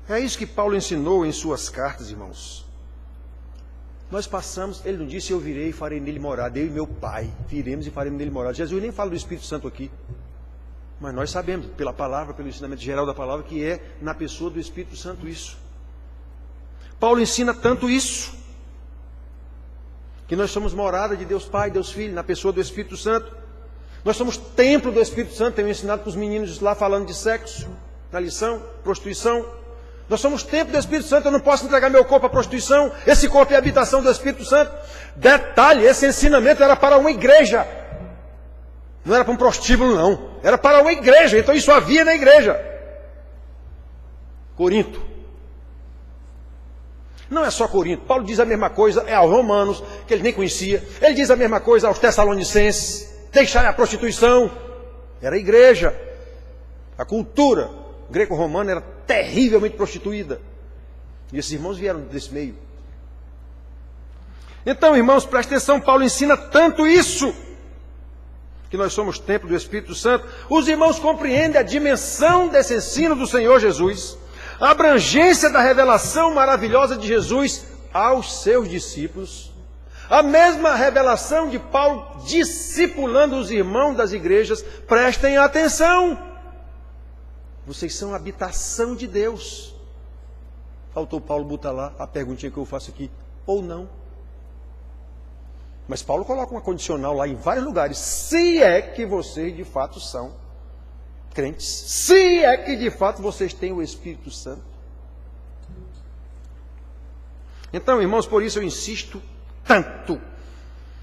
É isso que Paulo ensinou em suas cartas, irmãos. Nós passamos, ele não disse, eu virei e farei nele morada, eu e meu Pai, viremos e faremos nele morada. Jesus nem fala do Espírito Santo aqui. Mas nós sabemos, pela palavra, pelo ensinamento geral da palavra, que é na pessoa do Espírito Santo isso. Paulo ensina tanto isso, que nós somos morada de Deus Pai, Deus Filho, na pessoa do Espírito Santo. Nós somos templo do Espírito Santo, tenho ensinado para os meninos lá falando de sexo, na lição, prostituição. Nós somos templo do Espírito Santo, eu não posso entregar meu corpo à prostituição, esse corpo é a habitação do Espírito Santo. Detalhe, esse ensinamento era para uma igreja. Não era para um prostíbulo, não. Era para uma igreja. Então isso havia na igreja. Corinto. Não é só Corinto. Paulo diz a mesma coisa é aos romanos, que ele nem conhecia. Ele diz a mesma coisa aos tessalonicenses. Deixarem a prostituição. Era a igreja. A cultura greco-romana era terrivelmente prostituída. E esses irmãos vieram desse meio. Então, irmãos, presta atenção. Paulo ensina tanto isso, que nós somos templo do Espírito Santo. Os irmãos compreendem a dimensão desse ensino do Senhor Jesus, a abrangência da revelação maravilhosa de Jesus aos seus discípulos, a mesma revelação de Paulo discipulando os irmãos das igrejas. Prestem atenção, vocês são a habitação de Deus, Faltou Paulo botar lá a perguntinha que eu faço aqui, ou não. Mas Paulo coloca uma condicional lá em vários lugares. Se é que vocês de fato são crentes. Se é que de fato vocês têm o Espírito Santo. Então, irmãos, por isso eu insisto tanto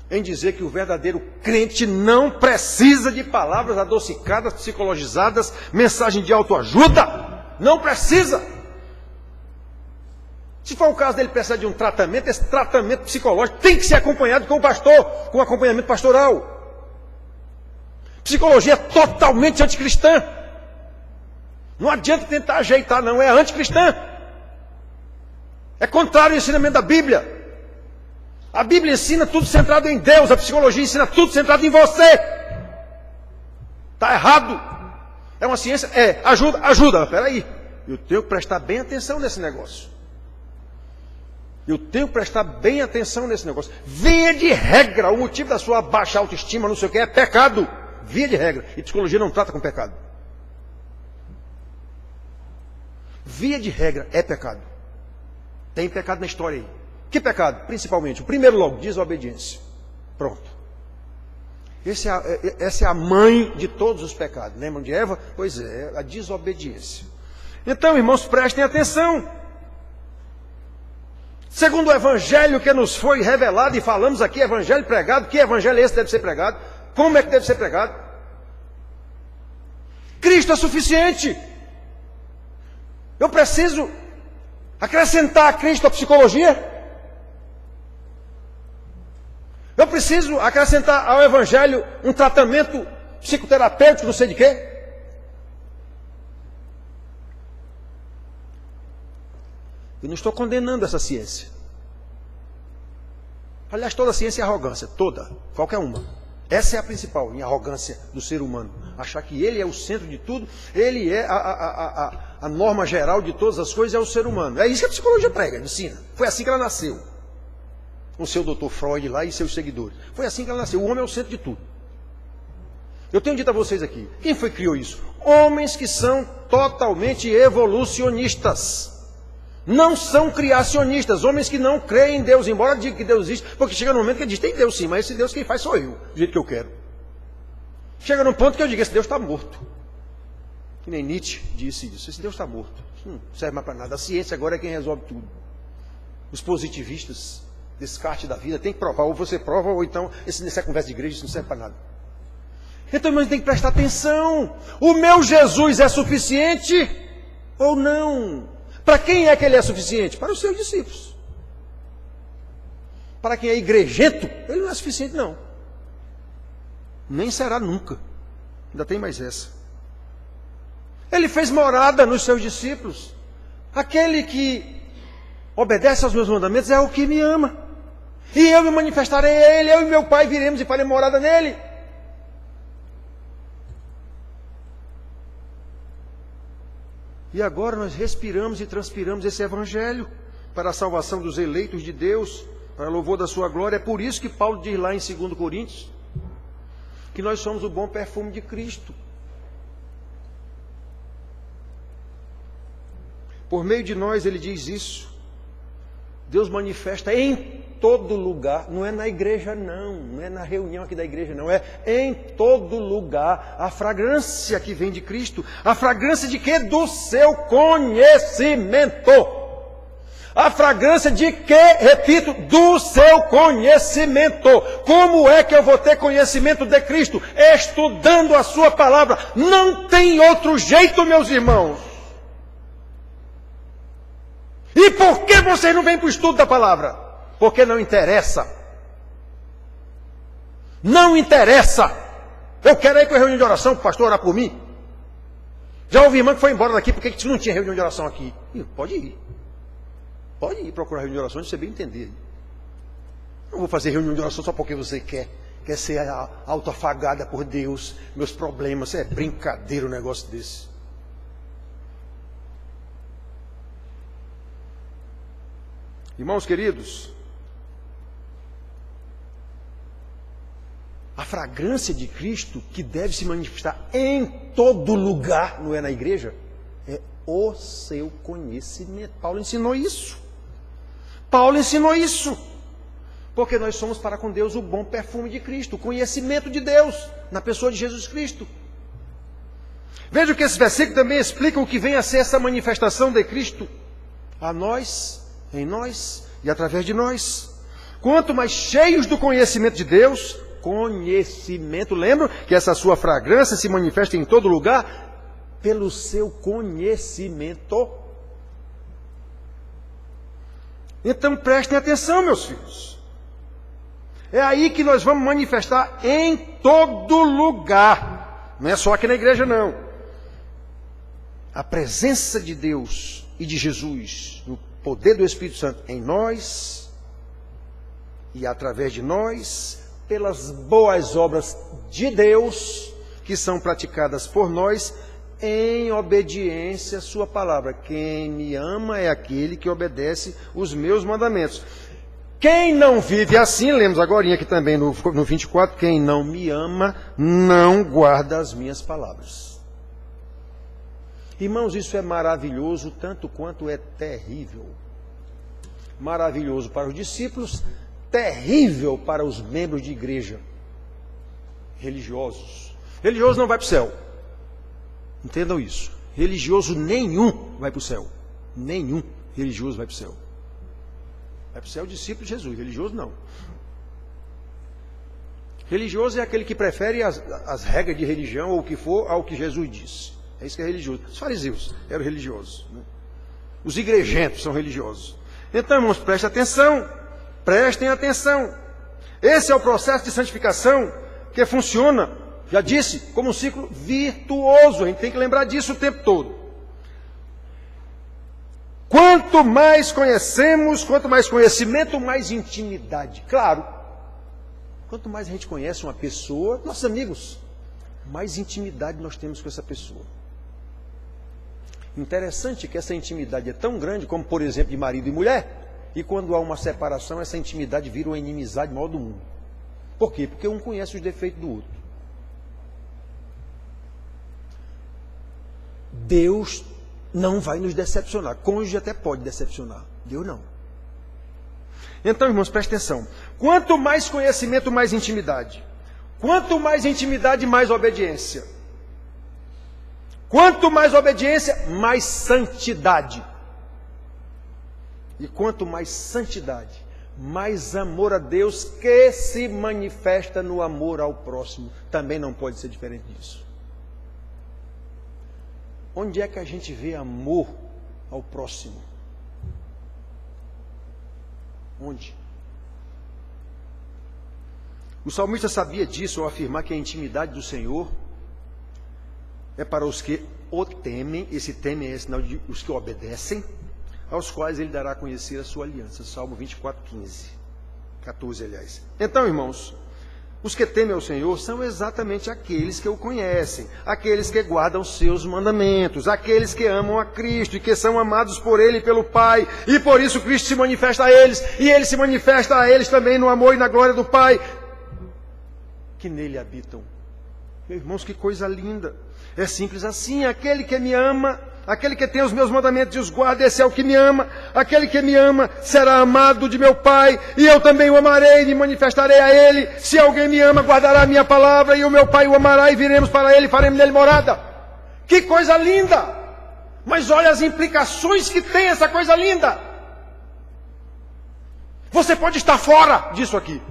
em dizer que o verdadeiro crente não precisa de palavras adocicadas, psicologizadas, mensagem de autoajuda. Não precisa. Se for o caso dele precisar de um tratamento, esse tratamento psicológico tem que ser acompanhado com o pastor, com acompanhamento pastoral. Psicologia é totalmente anticristã. Não adianta tentar ajeitar, não, é anticristã. É contrário ao ensinamento da Bíblia. A Bíblia ensina tudo centrado em Deus, a psicologia ensina tudo centrado em você. Está errado. É uma ciência? É. Ajuda. Espera aí. Eu tenho que prestar bem atenção nesse negócio. Eu tenho que prestar bem atenção nesse negócio. Via de regra, o motivo da sua baixa autoestima, não sei o que, é pecado. Via de regra. E psicologia não trata com pecado. Via de regra, é pecado. Tem pecado na história aí. Que pecado? Principalmente, o primeiro logo, desobediência. Pronto. Essa é a mãe de todos os pecados. Lembram de Eva? Pois é, a desobediência. Então, irmãos, prestem atenção. Segundo o evangelho que nos foi revelado, e falamos aqui, evangelho pregado, que evangelho esse deve ser pregado? Como é que deve ser pregado? Cristo é suficiente. Eu preciso acrescentar a Cristo a psicologia? Eu preciso acrescentar ao evangelho um tratamento psicoterapêutico, não sei de quê? Eu não estou condenando essa ciência. Aliás, toda ciência é arrogância, toda, qualquer uma. Essa é a principal, em arrogância do ser humano. Achar que ele é o centro de tudo, ele é a norma geral de todas as coisas, é o ser humano. É isso que a psicologia prega, ensina. Foi assim que ela nasceu. Com o seu doutor Freud lá e seus seguidores. Foi assim que ela nasceu. O homem é o centro de tudo. Eu tenho dito a vocês aqui, quem foi que criou isso? Homens que são totalmente evolucionistas. Não são criacionistas, homens que não creem em Deus, embora diga que Deus existe, porque chega no momento que ele diz, tem Deus sim, mas esse Deus quem faz sou eu, do jeito que eu quero. Chega num ponto que eu digo, esse Deus está morto. Que nem Nietzsche disse isso, esse Deus está morto. Isso não serve mais para nada. A ciência agora é quem resolve tudo. Os positivistas, descarte da vida, tem que provar, ou você prova, ou então, essa conversa de igreja, isso não serve para nada. Então, irmãos, tem que prestar atenção. O meu Jesus é suficiente ou não? Para quem é que ele é suficiente? Para os seus discípulos. Para quem é igrejento, ele não é suficiente, não. Nem será nunca. Ainda tem mais essa. Ele fez morada nos seus discípulos. Aquele que obedece aos meus mandamentos é o que me ama. E eu me manifestarei a ele, eu e meu Pai viremos e farei morada nele. E agora nós respiramos e transpiramos esse evangelho para a salvação dos eleitos de Deus, para louvor da sua glória. É por isso que Paulo diz lá em 2 Coríntios, que nós somos o bom perfume de Cristo. Por meio de nós ele diz isso. Deus manifesta em todo lugar, não é na igreja não é na reunião aqui da igreja não, é em todo lugar a fragrância que vem de Cristo. A fragrância de quê? Do seu conhecimento. A fragrância de quê? Repito, do seu conhecimento. Como é que eu vou ter conhecimento de Cristo? Estudando a sua palavra. Não tem outro jeito, meus irmãos. E por que vocês não vêm para o estudo da palavra? Porque não interessa. Não interessa. Eu quero ir para a reunião de oração para o pastor orar por mim. Já ouvi irmã que foi embora daqui porque não tinha reunião de oração aqui. Pode ir. Pode ir procurar reunião de oração, você bem entender. Não vou fazer reunião de oração só porque você quer ser autoafagada por Deus. Meus problemas, é brincadeira um negócio desse. Irmãos queridos, a fragrância de Cristo que deve se manifestar em todo lugar, não é na igreja, é o seu conhecimento. Paulo ensinou isso. Paulo ensinou isso. Porque nós somos para com Deus o bom perfume de Cristo, o conhecimento de Deus, na pessoa de Jesus Cristo. Veja que esse versículo também explica o que vem a ser essa manifestação de Cristo a nós, em nós e através de nós. Quanto mais cheios do conhecimento de Deus, conhecimento, lembra que essa sua fragrância se manifesta em todo lugar? Pelo seu conhecimento. Então prestem atenção, meus filhos. É aí que nós vamos manifestar em todo lugar. Não é só aqui na igreja, não. A presença de Deus e de Jesus, o poder do Espírito Santo em nós e através de nós, pelas boas obras de Deus que são praticadas por nós em obediência à sua palavra. Quem me ama é aquele que obedece os meus mandamentos. Quem não vive assim, lemos agora aqui também no 24, quem não me ama não guarda as minhas palavras. Irmãos, isso é maravilhoso, tanto quanto é terrível. Maravilhoso para os discípulos, terrível para os membros de igreja religiosos. Religioso não vai para o céu. Entendam isso. Religioso nenhum vai para o céu. Nenhum religioso vai para o céu. Vai para o céu o discípulo de Jesus. Religioso não. Religioso é aquele que prefere as regras de religião ou o que for ao que Jesus disse. É isso que é religioso. Os fariseus eram religiosos, né? Os igrejentos são religiosos. Então, irmãos, prestem atenção. Prestem atenção. Esse é o processo de santificação que funciona, já disse, como um ciclo virtuoso. A gente tem que lembrar disso o tempo todo. Quanto mais conhecemos, quanto mais conhecimento, mais intimidade. Claro, quanto mais a gente conhece uma pessoa, nossos amigos, mais intimidade nós temos com essa pessoa. Interessante que essa intimidade é tão grande, como por exemplo de marido e mulher, e quando há uma separação, essa intimidade vira uma inimizade maior do mundo. Por quê? Porque um conhece os defeitos do outro. Deus não vai nos decepcionar. Cônjuge até pode decepcionar. Deus não. Então, irmãos, prestem atenção. Quanto mais conhecimento, mais intimidade. Quanto mais intimidade, mais obediência. Quanto mais obediência, mais santidade. E quanto mais santidade, mais amor a Deus que se manifesta no amor ao próximo. Também não pode ser diferente disso. Onde é que a gente vê amor ao próximo? Onde? O salmista sabia disso ao afirmar que a intimidade do Senhor é para os que o temem. Esse temem é sinal de os que obedecem, aos quais ele dará a conhecer a sua aliança. Salmo 24, 14, aliás. Então, irmãos, os que temem ao Senhor são exatamente aqueles que o conhecem, aqueles que guardam seus mandamentos, aqueles que amam a Cristo e que são amados por Ele e pelo Pai, e por isso Cristo se manifesta a eles, e Ele se manifesta a eles também no amor e na glória do Pai, que nele habitam. Meus irmãos, que coisa linda! É simples assim, aquele que me ama, aquele que tem os meus mandamentos e os guarda, esse é o que me ama. Aquele que me ama será amado de meu Pai, e eu também o amarei e me manifestarei a ele. Se alguém me ama, guardará a minha palavra, e o meu Pai o amará, e viremos para ele e faremos nele morada. Que coisa linda! Mas olha as implicações que tem essa coisa linda. Você pode estar fora disso aqui.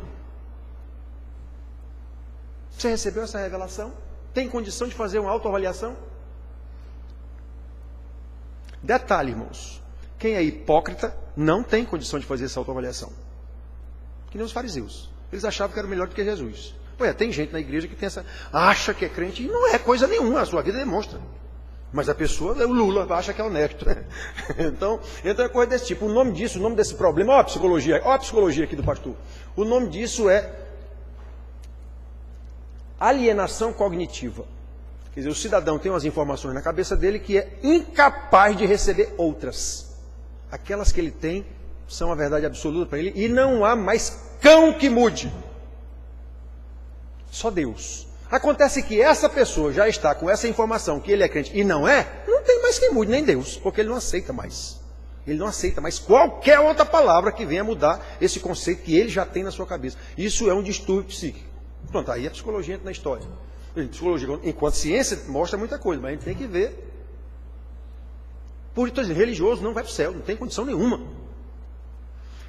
Você recebeu essa revelação? Tem condição de fazer uma autoavaliação? Detalhe, irmãos. Quem é hipócrita não tem condição de fazer essa autoavaliação. Que nem os fariseus. Eles achavam que era melhor do que Jesus. Ué, tem gente na igreja que tem acha que é crente e não é coisa nenhuma. A sua vida demonstra. Mas a pessoa, o Lula, acha que é honesto. Então é coisa desse tipo. O nome disso, o nome desse problema, ó a psicologia aqui do pastor. O nome disso é alienação cognitiva. Quer dizer, o cidadão tem umas informações na cabeça dele que é incapaz de receber outras. Aquelas que ele tem são a verdade absoluta para ele e não há mais cão que mude. Só Deus. Acontece que essa pessoa já está com essa informação que ele é crente e não tem mais quem mude, nem Deus, porque Ele não aceita mais. Ele não aceita mais qualquer outra palavra que venha mudar esse conceito que Ele já tem na sua cabeça. Isso é um distúrbio psíquico. Pronto, aí a psicologia entra na história. A psicologia, enquanto ciência, mostra muita coisa, mas a gente tem que ver. Por isso, religioso não vai para o céu, não tem condição nenhuma.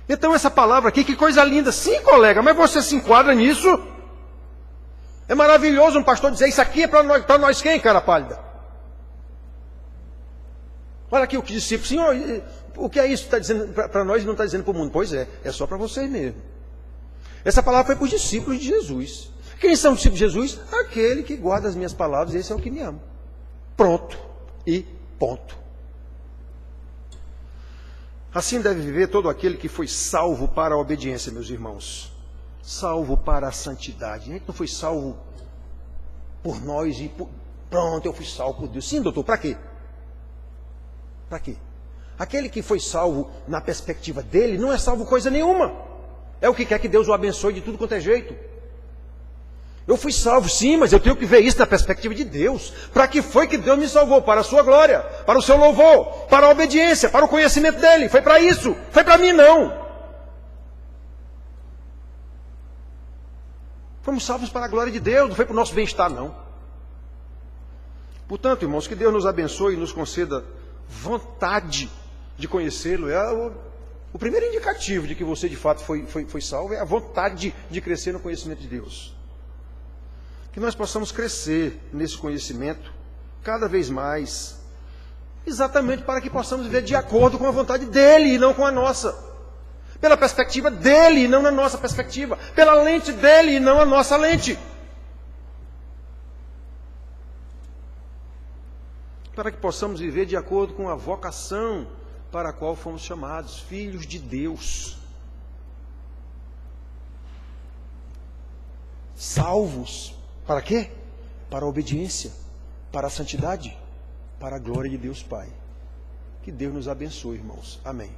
Então essa palavra aqui, que coisa linda. Sim, colega, mas você se enquadra nisso? É maravilhoso um pastor dizer, isso aqui é para nós quem, cara pálida? Olha aqui o que discípulo, Senhor, o que é isso que está dizendo para nós e não está dizendo para o mundo? Pois é só para vocês mesmo. Essa palavra foi para os discípulos de Jesus. Quem são os discípulos de Jesus? Aquele que guarda as minhas palavras, esse é o que me ama. Pronto e ponto. Assim deve viver todo aquele que foi salvo para a obediência, meus irmãos. Salvo para a santidade. A gente não foi salvo por nós e pronto, eu fui salvo por Deus. Sim, doutor, para quê? Para quê? Aquele que foi salvo na perspectiva dele não é salvo coisa nenhuma. É o que quer que Deus o abençoe de tudo quanto é jeito. Eu fui salvo, sim, mas eu tenho que ver isso na perspectiva de Deus. Para que foi que Deus me salvou? Para a sua glória, para o seu louvor, para a obediência, para o conhecimento dele. Foi para isso, foi para mim não. Fomos salvos para a glória de Deus, não foi para o nosso bem-estar não. Portanto, irmãos, que Deus nos abençoe e nos conceda vontade de conhecê-lo. O primeiro indicativo de que você de fato foi salvo é a vontade de crescer no conhecimento de Deus. Que nós possamos crescer nesse conhecimento cada vez mais, exatamente para que possamos viver de acordo com a vontade dele e não com a nossa. Pela perspectiva dele e não na nossa perspectiva. Pela lente dele e não a nossa lente. Para que possamos viver de acordo com a vocação para a qual fomos chamados, filhos de Deus. Salvos. Para quê? Para a obediência, para a santidade, para a glória de Deus Pai. Que Deus nos abençoe, irmãos. Amém.